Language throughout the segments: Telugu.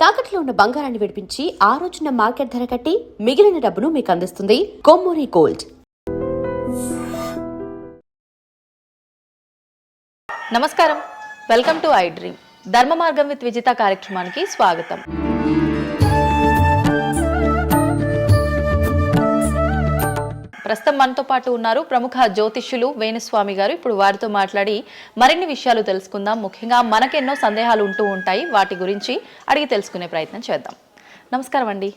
తాకట్లో ఉన్న బంగారాన్ని విడిపించి ఆ రోజున మార్కెట్ ధర కట్టి మిగిలిన డబ్బును మీకు అందిస్తుంది కొమ్మూరి గోల్డ్. నమస్కారం, వెల్కమ్ టు ఐ డ్రీమ్. ధర్మ మార్గం విత్ విజిత కార్యక్రమానికి స్వాగతం. ప్రస్తుతం మనతో పాటు ఉన్నారు ప్రముఖ జ్యోతిష్యులు వేణుస్వామి గారు. ఇప్పుడు వారితో మాట్లాడి మరిన్ని విషయాలు తెలుసుకుందాం. ముఖ్యంగా మనకెన్నో సందేహాలు ఉంటూ ఉంటాయి, వాటి గురించి అడిగి తెలుసుకునే ప్రయత్నం చేద్దాం. నమస్కారం అండి.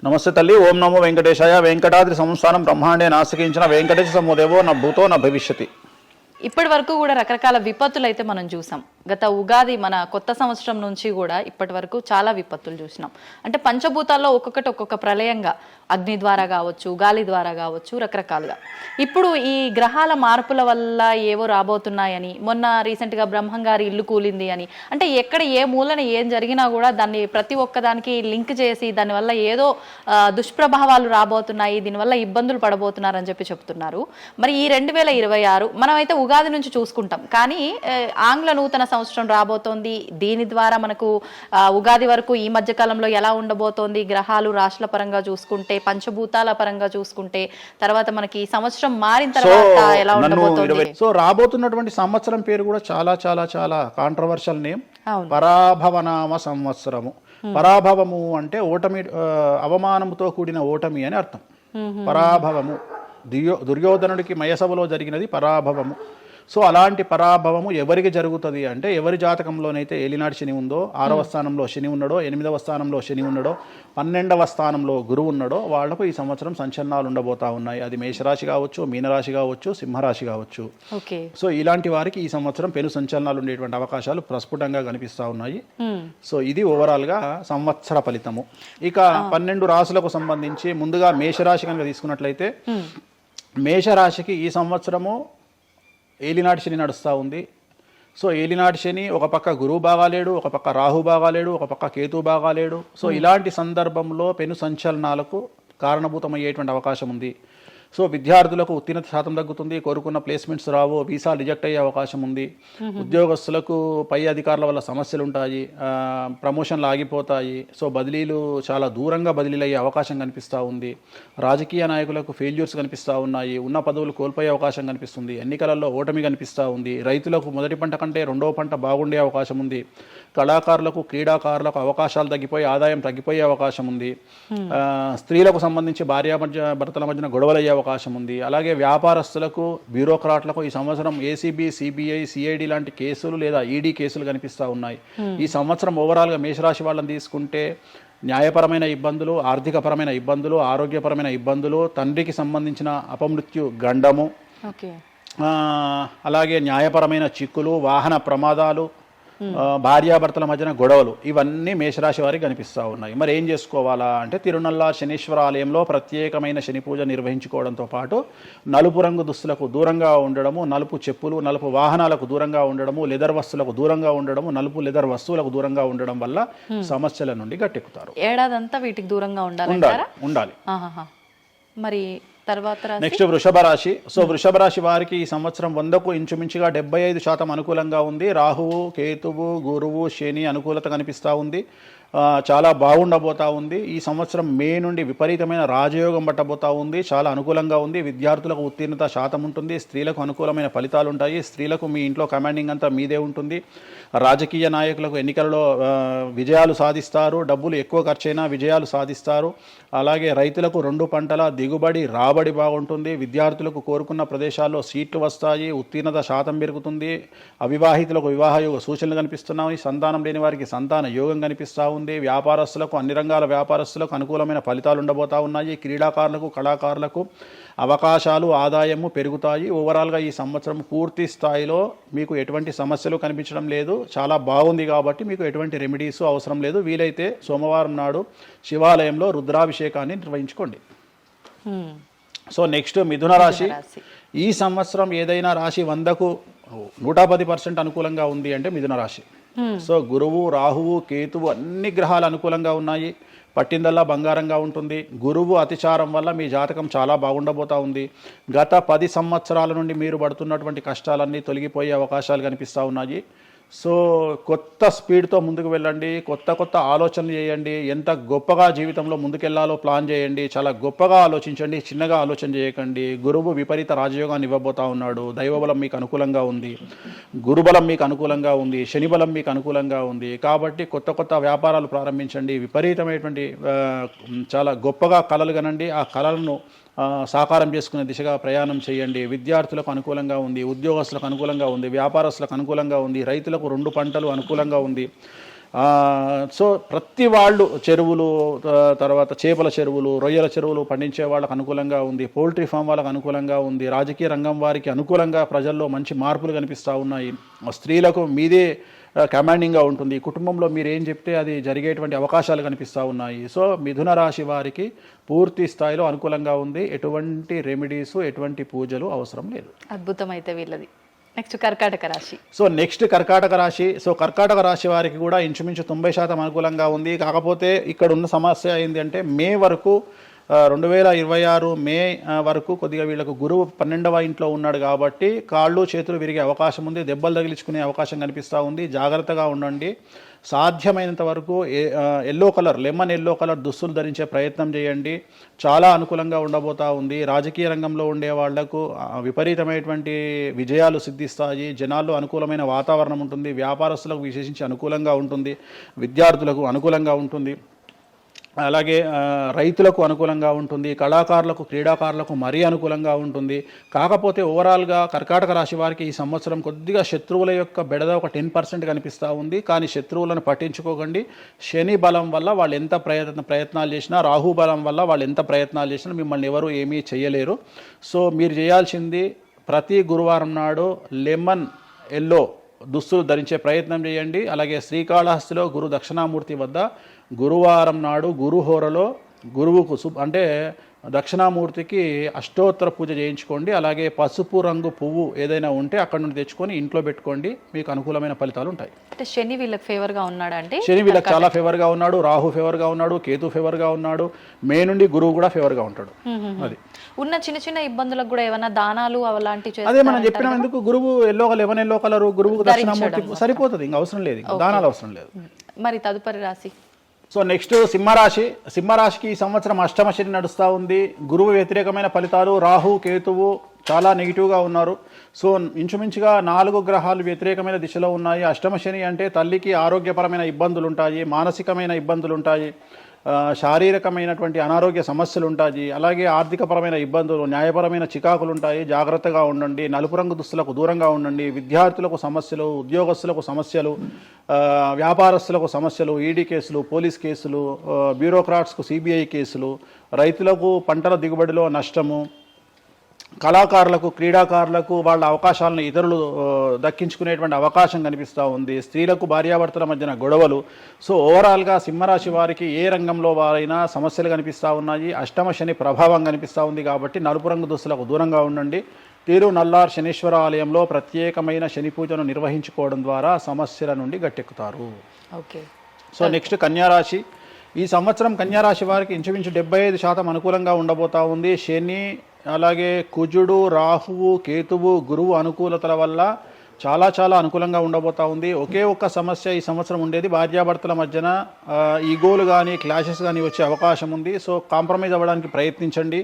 నమస్తే తల్లి. ఓం నమో వెంకటేశాయ. వెంకటాద్రి సంస్థానం బ్రహ్మాండే నాసికించిన వెంకటేశ సమోదేవో నా భూతో నా భవిష్యతి. ఇప్పటి వరకు కూడా రకరకాల విపత్తులు అయితే మనం చూసాం. గత ఉగాది మన కొత్త సంవత్సరం నుంచి కూడా ఇప్పటి వరకు చాలా విపత్తులు చూసినాం. అంటే పంచభూతాల్లో ఒక్కొక్కటి ఒక్కొక్క ప్రళయంగా, అగ్ని ద్వారా కావచ్చు, గాలి ద్వారా కావచ్చు, రకరకాలుగా. ఇప్పుడు ఈ గ్రహాల మార్పుల వల్ల ఏవో రాబోతున్నాయని, మొన్న రీసెంట్గా బ్రహ్మంగారి ఇల్లు కూలింది అని, అంటే ఎక్కడ ఏ మూలన ఏం జరిగినా కూడా దాన్ని ప్రతి ఒక్కదానికి లింక్ చేసి దానివల్ల ఏదో దుష్ప్రభావాలు రాబోతున్నాయి, దీనివల్ల ఇబ్బందులు పడబోతున్నారని చెప్తున్నారు. మరి ఈ 2026 మనమైతే ఉగాది నుంచి చూసుకుంటాం, కానీ ఆంగ్ల నూతన సంవత్సరం రాబోతోంది. దీని ద్వారా మనకు ఉగాది వరకు ఈ మధ్య కాలంలో ఎలా ఉండబోతోంది, గ్రహాలు రాశుల పరంగా చూసుకుంటే, పంచభూతాల పరంగా చూసుకుంటే, తర్వాత మనకి సంవత్సరం మారిన తర్వాత ఎలా ఉండబోతోంది. సో రాబోతున్నటువంటి సంవత్సరం పేరు కూడా చాలా చాలా చాలా కాంట్రవర్షియల్ నేమ్, పరాభవనామ సంవత్సరము. పరాభవము అంటే ఓటమి, అవమానముతో కూడిన ఓటమి అని అర్థం. పరాభవము దుర్యోధనుడికి మయసభలో జరిగినది పరాభవము. సో అలాంటి పరాభవము ఎవరికి జరుగుతుంది అంటే, ఎవరి జాతకంలోనైతే ఏలినాటి శని ఉందో, 6వ స్థానంలో శని ఉన్నాడో, 8వ స్థానంలో శని ఉన్నాడో, 12వ స్థానంలో గురువు ఉన్నాడో, వాళ్లకు ఈ సంవత్సరం సంచలనాలు ఉండబోతా ఉన్నాయి. అది మేషరాశి కావచ్చు, మీనరాశి కావచ్చు, సింహరాశి కావచ్చు. సో ఇలాంటి వారికి ఈ సంవత్సరం పెను సంచలనాలు ఉండేటువంటి అవకాశాలు ప్రస్ఫుటంగా కనిపిస్తూ ఉన్నాయి. సో ఇది ఓవరాల్గా సంవత్సర ఫలితము. ఇక 12 రాశులకు సంబంధించి ముందుగా మేషరాశి కనుక తీసుకున్నట్లయితే, మేషరాశికి ఈ సంవత్సరము ఏలినాటి శని నడుస్తూ ఉంది. సో ఏలినాటి శని ఒక పక్క గురువు బాగాలేడు, ఒక పక్క రాహు బాగాలేడు, ఒక పక్క కేతు బాగాలేడు. సో ఇలాంటి సందర్భంలో పెను సంచలనాలకు కారణభూతమయ్యేటువంటి అవకాశం ఉంది. సో విద్యార్థులకు ఉత్తీర్ణత శాతం తగ్గుతుంది, కోరుకున్న ప్లేస్మెంట్స్ రావు, వీసా రిజెక్ట్ అయ్యే అవకాశం ఉంది. ఉద్యోగస్తులకు పై అధికారుల వల్ల సమస్యలు ఉంటాయి, ప్రమోషన్లు ఆగిపోతాయి. సో బదిలీలు చాలా దూరంగా బదిలీలు అయ్యే అవకాశం కనిపిస్తూ ఉంది. రాజకీయ నాయకులకు ఫెయిల్యూర్స్ కనిపిస్తూ ఉన్నాయి, ఉన్న పదవులు కోల్పోయే అవకాశం కనిపిస్తుంది, ఎన్నికలలో ఓటమి కనిపిస్తూ ఉంది. రైతులకు మొదటి పంట కంటే రెండవ పంట బాగుండే అవకాశం ఉంది. కళాకారులకు, క్రీడాకారులకు అవకాశాలు తగ్గిపోయి ఆదాయం తగ్గిపోయే అవకాశం ఉంది. స్త్రీలకు సంబంధించి భర్తల మధ్యన గొడవలు అయ్యే అవకాశం ఉంది. అలాగే వ్యాపారస్తులకు, బ్యూరోక్రాట్లకు ఈ సంవత్సరం ఏసీబీ, సిబిఐ, సిఐడి లాంటి కేసులు లేదా ఈడీ కేసులు కనిపిస్తూ ఉన్నాయి. ఈ సంవత్సరం ఓవరాల్గా మేషరాశి వాళ్ళని తీసుకుంటే న్యాయపరమైన ఇబ్బందులు, ఆర్థికపరమైన ఇబ్బందులు, ఆరోగ్యపరమైన ఇబ్బందులు, తండ్రికి సంబంధించిన అపమృత్యు గండము, అలాగే న్యాయపరమైన చిక్కులు, వాహన ప్రమాదాలు, భార్యాభర్తల మధ్యన గొడవలు, ఇవన్నీ మేషరాశి వారికి కనిపిస్తూ ఉన్నాయి. మరి ఏం చేసుకోవాలా అంటే, తిరునల్ల శనీశ్వర ఆలయంలో ప్రత్యేకమైన శని పూజ నిర్వహించుకోవడంతో పాటు నలుపు రంగు దుస్తులకు దూరంగా ఉండడము, నలుపు చెప్పులు, నలుపు వాహనాలకు దూరంగా ఉండడము, లెదర్ వస్తువులకు దూరంగా ఉండడము, నలుపు లెదర్ వస్తువులకు దూరంగా ఉండడం వల్ల సమస్యల నుండి గట్టెక్కుతారు. ఏడాదంతా వీటికి దూరంగా ఉండాలి. మరి నెక్స్ట్ వృషభ రాశి. సో వృషభ రాశి వారికి ఈ సంవత్సరం 100కు ఇంచుమించుగా 75% అనుకూలంగా ఉంది. రాహువు, కేతువు, గురువు, శని అనుకూలత కనిపిస్తూ ఉంది. చాలా బాగుండబోతా ఉంది. ఈ సంవత్సరం మే నుండి విపరీతమైన రాజయోగం పట్టబోతా ఉంది. చాలా అనుకూలంగా ఉంది. విద్యార్థులకు ఉత్తీర్ణత శాతం ఉంటుంది. స్త్రీలకు అనుకూలమైన ఫలితాలు ఉంటాయి. స్త్రీలకు మీ ఇంట్లో కమాండింగ్ అంతా మీదే ఉంటుంది. రాజకీయ నాయకులకు ఎన్నికలలో విజయాలు సాధిస్తారు. డబ్బులు ఎక్కువ ఖర్చైనా విజయాలు సాధిస్తారు. అలాగే రైతులకు 2 పంటల దిగుబడి, రాబడి బాగుంటుంది. విద్యార్థులకు కోరుకున్న ప్రదేశాల్లో సీట్లు వస్తాయి. ఉత్తీర్ణత శాతం పెరుగుతుంది. అవివాహితులకు వివాహ యోగ సూచనలు కనిపిస్తున్నాయి. సంతానం లేని వారికి సంతాన యోగం కనిపిస్తూ ఉంది. వ్యాపారస్తులకు, అన్ని రంగాల వ్యాపారస్తులకు అనుకూలమైన ఫలితాలు ఉండబోతా ఉన్నాయి. క్రీడాకారులకు, కళాకారులకు అవకాశాలు, ఆదాయము పెరుగుతాయి. ఓవరాల్గా ఈ సంవత్సరం పూర్తి స్థాయిలో మీకు ఎటువంటి సమస్యలు కనిపించడం లేదు. చాలా బాగుంది కాబట్టి మీకు ఎటువంటి రెమెడీస్ అవసరం లేదు. వీలైతే సోమవారం నాడు శివాలయంలో రుద్రాభిషేకాన్ని నిర్వహించుకోండి. సో నెక్స్ట్ మిథున రాశి. ఈ సంవత్సరం ఏదైనా రాశి 100కు 110% అనుకూలంగా ఉంది అంటే మిథున రాశి. సో గురువు, రాహువు, కేతువు అన్ని గ్రహాలు అనుకూలంగా ఉన్నాయి. పట్టిందల్లా బంగారంగా ఉంటుంది. గురువు అతిచారం వల్ల మీ జాతకం చాలా బాగుండబోతా ఉంది. గత 10 సంవత్సరాల నుండి మీరు పడుతున్నటువంటి కష్టాలన్నీ తొలగిపోయే అవకాశాలు కనిపిస్తూ ఉన్నాయి. సో కొత్త స్పీడ్తో ముందుకు వెళ్ళండి, కొత్త కొత్త ఆలోచనలు చేయండి, ఎంత గొప్పగా జీవితంలో ముందుకెళ్లాలో ప్లాన్ చేయండి, చాలా గొప్పగా ఆలోచించండి, చిన్నగా ఆలోచన చేయకండి. గురువు విపరీత రాజయోగాన్ని ఇవ్వబోతా ఉన్నాడు. దైవబలం మీకు అనుకూలంగా ఉంది, గురుబలం మీకు అనుకూలంగా ఉంది, శనిబలం మీకు అనుకూలంగా ఉంది. కాబట్టి కొత్త కొత్త వ్యాపారాలు ప్రారంభించండి, విపరీతమైనటువంటి చాలా గొప్పగా కలలు కనండి, ఆ కళలను సాకారం చేసుకునే దిశగా ప్రయాణం చేయండి. విద్యార్థులకు అనుకూలంగా ఉంది, ఉద్యోగస్తులకు అనుకూలంగా ఉంది, వ్యాపారస్తులకు అనుకూలంగా ఉంది, రైతులకు 2 పంటలు అనుకూలంగా ఉంది. సో ప్రతి వాళ్ళు చెరువులు, తర్వాత చేపల చెరువులు, రొయ్యల చెరువులు పండించే వాళ్ళకు అనుకూలంగా ఉంది, పౌల్ట్రీ ఫామ్ వాళ్ళకు అనుకూలంగా ఉంది, రాజకీయ రంగం వారికి అనుకూలంగా ప్రజల్లో మంచి మార్పులు కనిపిస్తూ ఉన్నాయి. స్త్రీలకు మీదే కమాండింగ్గా ఉంటుంది, కుటుంబంలో మీరు ఏం చెప్తే అది జరిగేటువంటి అవకాశాలు కనిపిస్తూ ఉన్నాయి. సో మిథున రాశి వారికి పూర్తి స్థాయిలో అనుకూలంగా ఉంది. ఎటువంటి రెమెడీస్, ఎటువంటి పూజలు అవసరం లేదు. అద్భుతం అయితే వీళ్ళది. నెక్స్ట్ కర్కాటక రాశి. సో నెక్స్ట్ కర్కాటక రాశి. సో కర్కాటక రాశి వారికి కూడా ఇంచుమించు 90% అనుకూలంగా ఉంది. కాకపోతే ఇక్కడ ఉన్న సమస్య ఏంటి అంటే మే వరకు 2026 మే వరకు కొద్దిగా వీళ్ళకు గురువు 12వ ఇంట్లో ఉన్నాడు కాబట్టి కాళ్ళు చేతులు విరిగే అవకాశం ఉంది, దెబ్బలు తగిలించుకునే అవకాశం కనిపిస్తూ ఉంది. జాగ్రత్తగా ఉండండి. సాధ్యమైనంత వరకు yellow colour, lemon yellow colour దుస్తులు ధరించే ప్రయత్నం చేయండి. చాలా అనుకూలంగా ఉండబోతూ ఉంది. రాజకీయ రంగంలో ఉండే వాళ్లకు విపరీతమైనటువంటి విజయాలు సిద్ధిస్తాయి. జనాల్లో అనుకూలమైన వాతావరణం ఉంటుంది. వ్యాపారస్తులకు విశేషించి అనుకూలంగా ఉంటుంది. విద్యార్థులకు అనుకూలంగా ఉంటుంది. అలాగే రైతులకు అనుకూలంగా ఉంటుంది. కళాకారులకు, క్రీడాకారులకు మరీ అనుకూలంగా ఉంటుంది. కాకపోతే ఓవరాల్గా కర్కాటక రాశి వారికి ఈ సంవత్సరం కొద్దిగా శత్రువుల యొక్క బెడద ఒక 10% కనిపిస్తూ ఉంది. కానీ శత్రువులను పట్టించుకోకండి. శని బలం వల్ల వాళ్ళు ఎంత ప్రయత్నాలు చేసినా, రాహు బలం వల్ల వాళ్ళు ఎంత ప్రయత్నాలు చేసినా మిమ్మల్ని ఎవరు ఏమీ చేయలేరు. సో మీరు చేయాల్సింది ప్రతి గురువారం నాడు లెమన్ ఎల్లో దుస్తులు ధరించే ప్రయత్నం చేయండి. అలాగే శ్రీకాళహస్తిలో గురు దక్షిణామూర్తి వద్ద గురువారం నాడు గురుహోరలో గురువుకు అంటే దక్షిణామూర్తికి అష్టోత్తర పూజ చేయించుకోండి. అలాగే పసుపు రంగు పువ్వు ఏదైనా ఉంటే అక్కడ నుండి తెచ్చుకొని ఇంట్లో పెట్టుకోండి. మీకు అనుకూలమైన ఫలితాలు ఉంటాయి. అంటే శని వీళ్ళకి ఫేవర్గా ఉన్నాడు అంటే శని వీళ్ళకి చాలా ఫేవర్గా ఉన్నాడు, రాహు ఫేవర్గా ఉన్నాడు, కేతు ఫేవర్గా ఉన్నాడు, మే నుండి గురువు కూడా ఫేవర్గా ఉంటాడు. అది ఉన్న చిన్న చిన్న ఇబ్బందులకు కూడా ఏమైనా దానాలు అలాంటివి అదే మనం చెప్పిన ఎందుకు గురువు లెమన్ ఎల్లో కలర్ గురువుకు దక్షిణామూర్తి సరిపోతుంది, ఇంకా అవసరం లేదు, దానాలు అవసరం లేదు. మరి తదుపరి రాశి. సో నెక్స్ట్ సింహరాశి. సింహరాశికి ఈ సంవత్సరం అష్టమ శని నడుస్తూ ఉంది. గురువు వ్యతిరేకమైన ఫలితాలు, రాహు కేతువు చాలా నెగిటివ్గా ఉన్నారు. సో ఇంచుమించుగా 4 గ్రహాలు వ్యతిరేకమైన దిశలో ఉన్నాయి. అష్టమ శని అంటే తల్లికి ఆరోగ్యపరమైన ఇబ్బందులు ఉంటాయి, మానసికమైన ఇబ్బందులు ఉంటాయి, శారీరకమైనటువంటి అనారోగ్య సమస్యలు ఉంటాయి, అలాగే ఆర్థికపరమైన ఇబ్బందులు, న్యాయపరమైన చికాకులు ఉంటాయి. జాగ్రత్తగా ఉండండి. నలుపు రంగు దుస్తులకు దూరంగా ఉండండి. విద్యార్థులకు సమస్యలు, ఉద్యోగస్తులకు సమస్యలు, వ్యాపారస్తులకు సమస్యలు, ఈడీ కేసులు, పోలీస్ కేసులు, బ్యూరోక్రాట్స్కు సిబిఐ కేసులు, రైతులకు పంటల దిగుబడిలో నష్టము, కళాకారులకు, క్రీడాకారులకు వాళ్ళ అవకాశాలను ఇతరులు దక్కించుకునేటువంటి అవకాశం కనిపిస్తూ ఉంది. స్త్రీలకు భార్యాభర్తల మధ్యన గొడవలు. సో ఓవరాల్గా సింహరాశి వారికి ఏ రంగంలో వారైనా సమస్యలు కనిపిస్తూ ఉన్నాయి. అష్టమ శని ప్రభావం కనిపిస్తూ ఉంది కాబట్టి నలుపు రంగు దుస్తులకు దూరంగా ఉండండి. తిరునల్లార్ శనీశ్వర ఆలయంలో ప్రత్యేకమైన శని పూజను నిర్వహించుకోవడం ద్వారా సమస్యల నుండి గట్టెక్కుతారు. ఓకే. సో నెక్స్ట్ కన్యారాశి. ఈ సంవత్సరం కన్యారాశి వారికి ఇంచుమించు 75% అనుకూలంగా ఉండబోతా ఉంది. శని, అలాగే కుజుడు, రాహువు, కేతువు, గురువు అనుకూలతల వల్ల చాలా అనుకూలంగా ఉండబోతా ఉంది. ఒకే ఒక్క సమస్య ఈ సంవత్సరం ఉండేది, భార్యాభర్తల మధ్యన ఈగోలు కానీ క్లాషెస్ కానీ వచ్చే అవకాశం ఉంది. సో కాంప్రమైజ్ అవ్వడానికి ప్రయత్నించండి.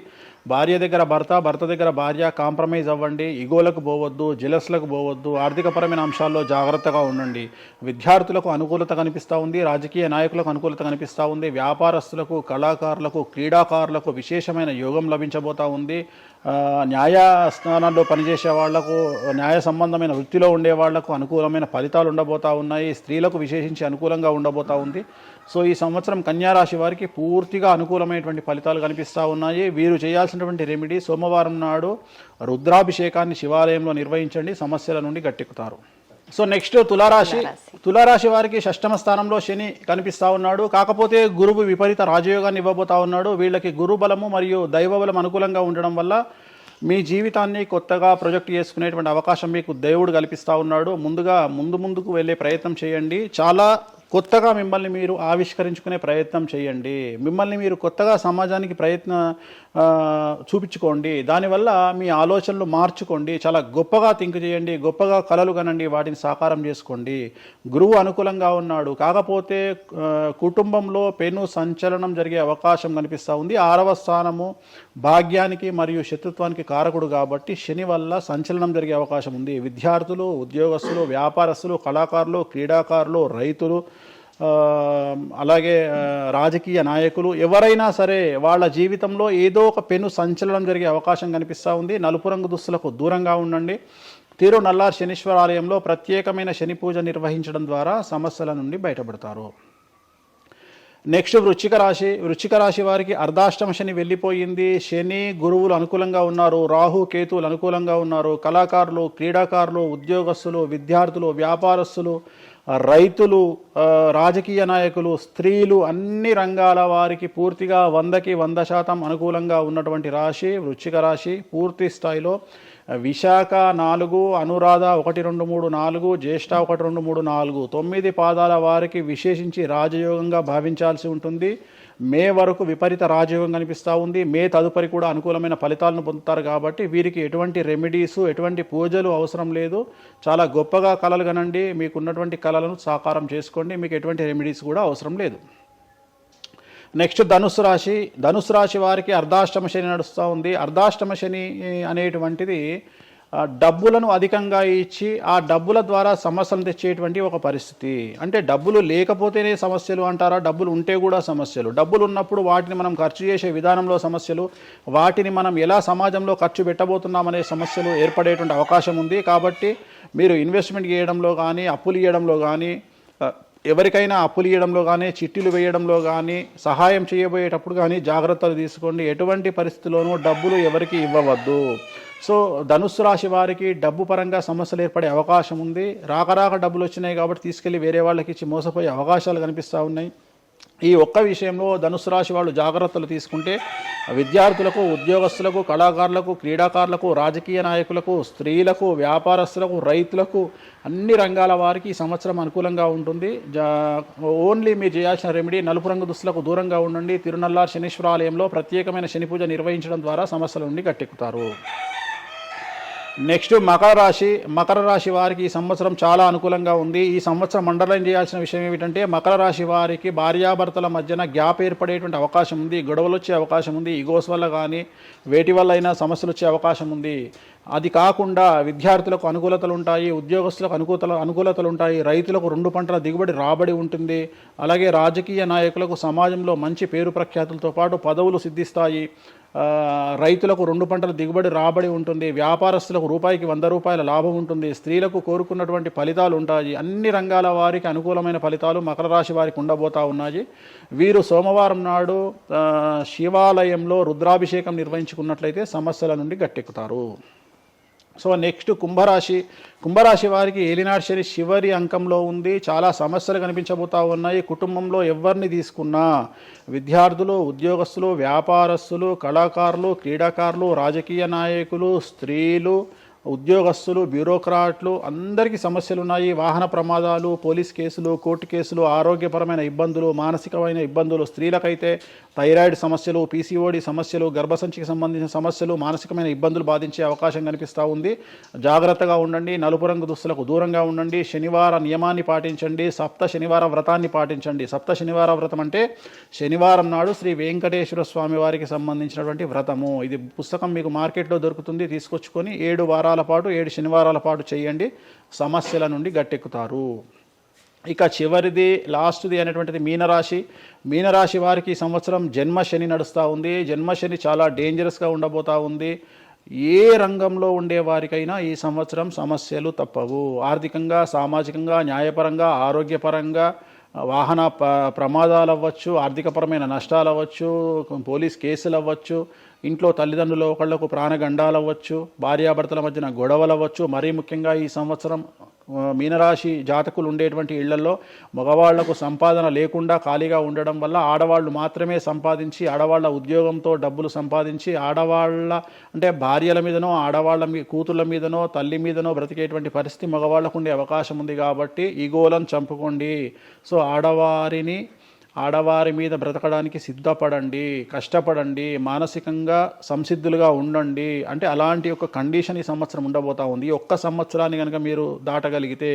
భార్య దగ్గర భర్త, భర్త దగ్గర భార్య కాంప్రమైజ్ అవ్వండి. ఈగోలకు పోవద్దు, జెలస్లకు పోవద్దు. ఆర్థికపరమైన అంశాల్లో జాగ్రత్తగా ఉండండి. విద్యార్థులకు అనుకూలత కనిపిస్తూ ఉంది. రాజకీయ నాయకులకు అనుకూలత కనిపిస్తూ ఉంది. వ్యాపారస్తులకు, కళాకారులకు, క్రీడాకారులకు విశేషమైన యోగం లభించబోతూ ఉంది. న్యాయస్థానాల్లో పనిచేసే వాళ్లకు, న్యాయ సంబంధమైన వృత్తిలో ఉండే వాళ్లకు అనుకూలమైన ఫలితాలు ఉండబోతూ ఉన్నాయి. స్త్రీలకు విశేషించి అనుకూలంగా ఉండబోతూ ఉంది. సో ఈ సంవత్సరం కన్యారాశి వారికి పూర్తిగా అనుకూలమైనటువంటి ఫలితాలు కనిపిస్తూ ఉన్నాయి. వీరు చేయాల్సినటువంటి రెమెడీ, సోమవారం నాడు రుద్రాభిషేకాన్ని శివాలయంలో నిర్వహించండి. సమస్యల నుండి గట్టెక్కుతారు. సో నెక్స్ట్ తులారాశి. తులారాశి వారికి 6వ స్థానంలో శని కనిపిస్తూ ఉన్నాడు. కాకపోతే గురువు విపరీత రాజయోగాన్ని ఇవ్వబోతా ఉన్నాడు. వీళ్ళకి గురు బలము మరియు దైవ బలం అనుకూలంగా ఉండడం వల్ల మీ జీవితాన్ని కొత్తగా ప్రొజెక్ట్ చేసుకునేటువంటి అవకాశం మీకు దేవుడు కల్పిస్తూ ఉన్నాడు. ముందుకు వెళ్ళే ప్రయత్నం చేయండి. చాలా కొత్తగా మిమ్మల్ని మీరు ఆవిష్కరించుకునే ప్రయత్నం చేయండి. మిమ్మల్ని మీరు కొత్తగా సమాజానికి చూపించుకోండి. దానివల్ల మీ ఆలోచనలు మార్చుకోండి. చాలా గొప్పగా థింక్ చేయండి, గొప్పగా కలలు కనండి, వాటిని సాకారం చేసుకోండి. గురువు అనుకూలంగా ఉన్నాడు, కాకపోతే కుటుంబంలో పెను సంచలనం జరిగే అవకాశం కనిపిస్తూ ఉంది. 6వ స్థానము భాగ్యానికి మరియు శత్రుత్వానికి కారకుడు కాబట్టి శని వల్ల సంచలనం జరిగే అవకాశం ఉంది. విద్యార్థులు, ఉద్యోగస్తులు, వ్యాపారస్తులు, కళాకారులు, క్రీడాకారులు, రైతులు, అలాగే రాజకీయ నాయకులు ఎవరైనా సరే వాళ్ళ జీవితంలో ఏదో ఒక పెను సంచలనం జరిగే అవకాశం కనిపిస్తూ ఉంది. నలుపు రంగు దుస్తులకు దూరంగా ఉండండి. తిరునల్లార్ శనీశ్వర ఆలయంలో ప్రత్యేకమైన శని పూజ నిర్వహించడం ద్వారా సమస్యల నుండి బయటపడతారు. నెక్స్ట్ వృశ్చిక రాశి వారికి అర్ధాష్టమ శని వెళ్ళిపోయింది. శని గురువులు అనుకూలంగా ఉన్నారు, రాహు కేతువులు అనుకూలంగా ఉన్నారు. కళాకారులు, క్రీడాకారులు, ఉద్యోగస్తులు, విద్యార్థులు, వ్యాపారస్తులు, రైతులు, రాజకీయ నాయకులు, స్త్రీలు, అన్ని రంగాల వారికి పూర్తిగా 100కి 100% అనుకూలంగా ఉన్నటువంటి రాశి వృశ్చిక రాశి. పూర్తి స్థాయిలో విశాఖ 4, అనురాధ 1, 2, 3, 4, జ్యేష్ఠ 1, 2, 3, 4, 9 పాదాల వారికి విశేషించి రాజయోగంగా భావించాల్సి ఉంటుంది. మే వరకు విపరీత రాజయోగం కనిపిస్తూ ఉంది. మే తదుపరి కూడా అనుకూలమైన ఫలితాలను పొందుతారు కాబట్టి వీరికి ఎటువంటి రెమెడీసు, ఎటువంటి పూజలు అవసరం లేదు. చాలా గొప్పగా కళలు కనండి, మీకు ఉన్నటువంటి కళలను సాకారం చేసుకోండి, మీకు ఎటువంటి రెమెడీస్ కూడా అవసరం లేదు. నెక్స్ట్ ధనుసు రాశి వారికి అర్ధాష్టమ శని నడుస్తూ ఉంది. అర్ధాష్టమ శని అనేటువంటిది డబ్బులను అధికంగా ఇచ్చి ఆ డబ్బుల ద్వారా సమస్యలు తెచ్చేటువంటి ఒక పరిస్థితి. అంటే డబ్బులు లేకపోతేనే సమస్యలు అంటారా? డబ్బులు ఉంటే కూడా సమస్యలు. డబ్బులు ఉన్నప్పుడు వాటిని మనం ఖర్చు చేసే విధానంలో సమస్యలు, వాటిని మనం ఎలా సమాజంలో ఖర్చు పెట్టబోతున్నామనే సమస్యలు ఏర్పడేటువంటి అవకాశం ఉంది. కాబట్టి మీరు ఇన్వెస్ట్మెంట్ చేయడంలో కానీ, అప్పులు ఇవ్వడంలో కానీ, ఎవరికైనా అప్పులు ఇవ్వడంలో కానీ, చిట్టీలు వేయడంలో కానీ, సహాయం చేయబోయేటప్పుడు కానీ జాగ్రత్తలు తీసుకోండి. ఎటువంటి పరిస్థితుల్లోనూ డబ్బులు ఎవరికి ఇవ్వవద్దు. సో ధనుస్సు రాశి వారికి డబ్బు పరంగా సమస్యలు ఏర్పడే అవకాశం ఉంది. రాక డబ్బులు వచ్చినాయి కాబట్టి తీసుకెళ్ళి వేరే వాళ్ళకి ఇచ్చి మోసపోయే అవకాశాలు కనిపిస్తూ ఉన్నాయి. ఈ ఒక్క విషయంలో ధనుసు రాశి వాళ్ళు జాగ్రత్తలు తీసుకుంటే విద్యార్థులకు, ఉద్యోగస్తులకు, కళాకారులకు, క్రీడాకారులకు, రాజకీయ నాయకులకు, స్త్రీలకు, వ్యాపారస్తులకు, రైతులకు, అన్ని రంగాల వారికి ఈ సంవత్సరం అనుకూలంగా ఉంటుంది. ఓన్లీ మీరు చేయాల్సిన రెమెడీ నలుపు రంగు దుస్తులకు దూరంగా ఉండండి. తిరునల్లార్ శనీశ్వర ఆలయంలో ప్రత్యేకమైన శని పూజ నిర్వహించడం ద్వారా సమస్యల నుండి గట్టెక్కుతారు. నెక్స్ట్ మకర రాశి వారికి ఈ సంవత్సరం చాలా అనుకూలంగా ఉంది. ఈ సంవత్సరం అండర్లైన్ చేయాల్సిన విషయం ఏమిటంటే మకర రాశి వారికి భార్యాభర్తల మధ్యన గ్యాప్ ఏర్పడేటువంటి అవకాశం ఉంది. గొడవలు వచ్చే అవకాశం ఉంది. ఈగోస్ వల్ల కానీ వేటి వల్ల అయినా సమస్యలు వచ్చే అవకాశం ఉంది. అది కాకుండా విద్యార్థులకు అనుకూలతలు ఉంటాయి, ఉద్యోగస్తులకు అనుకూలతలు ఉంటాయి, రైతులకు 2 పంటల దిగుబడి రాబడి ఉంటుంది. అలాగే రాజకీయ నాయకులకు సమాజంలో మంచి పేరు ప్రఖ్యాతులతో పాటు పదవులు సిద్ధిస్తాయి. రైతులకు 2 పంటల దిగుబడి రాబడి ఉంటుంది. వ్యాపారస్తులకు రూపాయికి 100 రూపాయల లాభం ఉంటుంది. స్త్రీలకు కోరుకున్నటువంటి ఫలితాలు ఉంటాయి. అన్ని రంగాల వారికి అనుకూలమైన ఫలితాలు మకర రాశి వారికి ఉండబోతా ఉన్నాయి. వీరు సోమవారం నాడు శివాలయంలో రుద్రాభిషేకం నిర్వహించుకున్నట్లయితే సమస్యల నుండి గట్టెక్కుతారు. సో నెక్స్ట్ కుంభరాశి వారికి ఏలినాటి శని చివరి అంకంలో ఉంది. చాలా సమస్యలు కనిపించబోతా ఉన్నాయి. కుటుంబంలో ఎవరిని తీసుకున్నా విద్యార్థులు, ఉద్యోగస్తులు, వ్యాపారస్తులు, కళాకారులు, క్రీడాకారులు, రాజకీయ నాయకులు, స్త్రీలు, ఉద్యోగస్తులు, బ్యూరోక్రాట్లు అందరికీ సమస్యలు ఉన్నాయి. వాహన ప్రమాదాలు, పోలీస్ కేసులు, కోర్టు కేసులు, ఆరోగ్యపరమైన ఇబ్బందులు, మానసికమైన ఇబ్బందులు, స్త్రీలకైతే థైరాయిడ్ సమస్యలు, పీసీఓడి సమస్యలు, గర్భసంచికి సంబంధించిన సమస్యలు, మానసికమైన ఇబ్బందులు బాధించే అవకాశం కనిపిస్తూ ఉంది. జాగ్రత్తగా ఉండండి. నలుపు రంగు దుస్తులకు దూరంగా ఉండండి. శనివార నియమాన్ని పాటించండి. సప్త శనివార వ్రతాన్ని పాటించండి. సప్త శనివార వ్రతం అంటే శనివారం నాడు శ్రీ వెంకటేశ్వర స్వామి వారికి సంబంధించినటువంటి వ్రతము. ఇది పుస్తకం మీకు మార్కెట్లో దొరుకుతుంది, తీసుకొచ్చుకొని 7 వారాల పాటు 7 శనివారాల పాటు చేయండి. సమస్యల నుండి గట్టెక్కుతారు. ఇక చివరిది లాస్ట్ది అనేటువంటిది మీనరాశి వారికి ఈ సంవత్సరం జన్మశని నడుస్తూ ఉంది. జన్మశని చాలా డేంజరస్గా ఉండబోతూ ఉంది. ఏ రంగంలో ఉండే వారికైనా ఈ సంవత్సరం సమస్యలు తప్పవు. ఆర్థికంగా, సామాజికంగా, న్యాయపరంగా, ఆరోగ్యపరంగా, వాహన ప్రమాదాలు అవ్వచ్చు, ఆర్థికపరమైన నష్టాలు అవ్వచ్చు, పోలీస్ కేసులు అవ్వచ్చు, ఇంట్లో తల్లిదండ్రులు ఒకళ్లకు ప్రాణగండాలు అవ్వచ్చు, భార్యాభర్తల మధ్యన గొడవలు అవ్వచ్చు. మరీ ముఖ్యంగా ఈ సంవత్సరం మీనరాశి జాతకులు ఉండేటువంటి ఇళ్లలో మగవాళ్లకు సంపాదన లేకుండా ఖాళీగా ఉండడం వల్ల ఆడవాళ్ళు మాత్రమే సంపాదించి ఆడవాళ్ళ ఉద్యోగంతో డబ్బులు సంపాదించి ఆడవాళ్ళ అంటే భార్యల మీదనో ఆడవాళ్ళ కూతుళ్ళ మీదనో తల్లి మీదనో బ్రతికేటువంటి పరిస్థితి మగవాళ్ళకు ఉండే అవకాశం ఉంది. కాబట్టి ఈగోలను చంపుకోండి. సో ఆడవారి మీద బ్రతకడానికి సిద్ధపడండి, కష్టపడండి, మానసికంగా సంసిద్ధులుగా ఉండండి. అంటే అలాంటి ఒక కండిషన్ ఈ సంవత్సరం ఉండబోతా ఉంది. ఈ ఒక్క సంవత్సరాన్ని కనుక మీరు దాటగలిగితే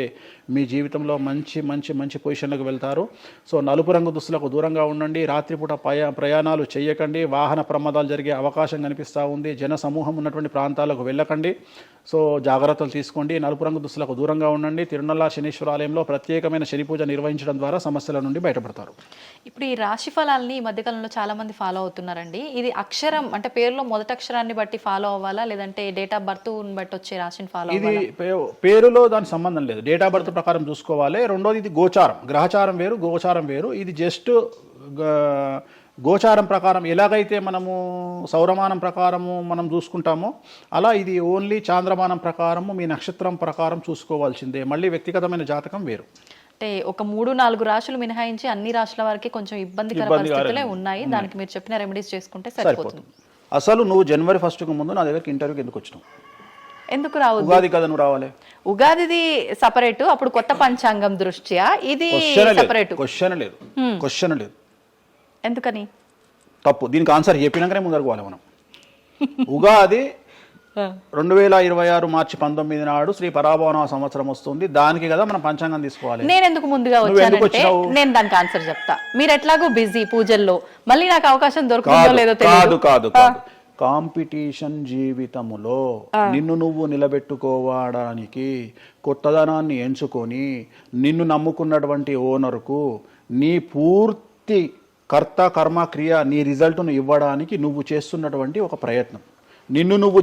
మీ జీవితంలో మంచి మంచి మంచి పొజిషన్లకు వెళ్తారు. సో నలుపు రంగు దుస్తులకు దూరంగా ఉండండి. రాత్రిపూట ప్రయాణాలు చేయకండి. వాహన ప్రమాదాలు జరిగే అవకాశం కనిపిస్తూ ఉంది. జన సమూహం ఉన్నటువంటి ప్రాంతాలకు వెళ్ళకండి. సో జాగ్రత్తలు తీసుకోండి. నలుపు రంగు దుస్తులకు దూరంగా ఉండండి. తిరునల్లా శనీశ్వర ఆలయంలో ప్రత్యేకమైన శని పూజ నిర్వహించడం ద్వారా సమస్యల నుండి బయటపడతారు. ఇప్పుడు ఈ రాశి ఫలాల్ని ఈ మధ్యకాలంలో చాలా మంది ఫాలో అవుతున్నారండి. ఇది అక్షరం అంటే పేరులో మొదటి అక్షరాన్ని బట్టి ఫాలో అవ్వాలా, లేదంటే డేట్ ఆఫ్ బర్త్ బట్టి వచ్చే రాశిని ఫాలో ఇది అవ్వాలా? పేరులో దాని సంబంధం లేదు. డేట్ ఆఫ్ బర్త్ ప్రకారం చూసుకోవాలి. రెండోది ఇది గోచారం, గ్రహచారం వేరు, గోచారం వేరు. ఇది జస్ట్ గోచారం ప్రకారం ఎలాగైతే మనము సౌరమానం ప్రకారము మనం చూసుకుంటామో అలా ఇది ఓన్లీ చాంద్రమానం ప్రకారము మీ నక్షత్రం ప్రకారం చూసుకోవాల్సిందే. మళ్ళీ వ్యక్తిగతమైన జాతకం వేరు. అంటే ఒక 3-4 రాశులు మినహాయించి అన్ని రాశుల వరకు కొంచెం ఇబ్బందికర పరిస్థితులే ఉన్నాయి. దానికి మీరు చెప్పిన రెమెడీస్ చేసుకుంటే సరిపోతుంది. అసలు నువ్వు జనవరి 1కు ముందు నా దగ్గరికి ఇంటర్వ్యూకి ఎందుకు వచ్చినావు? ఎందుకు రావు? ఉగాది కదా నువ్వు రావాలి. ఉగాదిది సపరేట్, అప్పుడు కొత్త పంచాంగం దృష్ట్యా ఇది సపరేట్. క్వశ్చన్ లేదు. ఎందుకని? తప్పు. దీనికి ఆన్సర్ చెప్పినాకనే ముందరకు పోవాలి మనం. ఉగాది 2026 మార్చి 19 నాడు శ్రీ పరాభవన సంవత్సరం వస్తుంది. దానికి కదా మనం పంచాంగం తీసుకోవాలి. నేను ఎందుకు ముందుగా వచ్చానంటే నేను దానికి ఆన్సర్ చెప్తా. మీరు ఎట్లాగో బిజీ పూజల్లో, మళ్ళీ నాకు అవకాశం దొరుకుతుందో లేదో తెలియదు. కాదు. కాంపిటీషన్ జీవితములో నిన్ను నువ్వు నిలబెట్టుకోవడానికి కొత్తదనాన్ని ఎంచుకొని నిన్ను నమ్ముకున్నటువంటి ఓనర్కు నీ పూర్తి కర్త కర్మ క్రియ నీ రిజల్ట్ను ఇవ్వడానికి నువ్వు చేస్తున్నటువంటి ఒక ప్రయత్నం. నిన్ను నువ్వు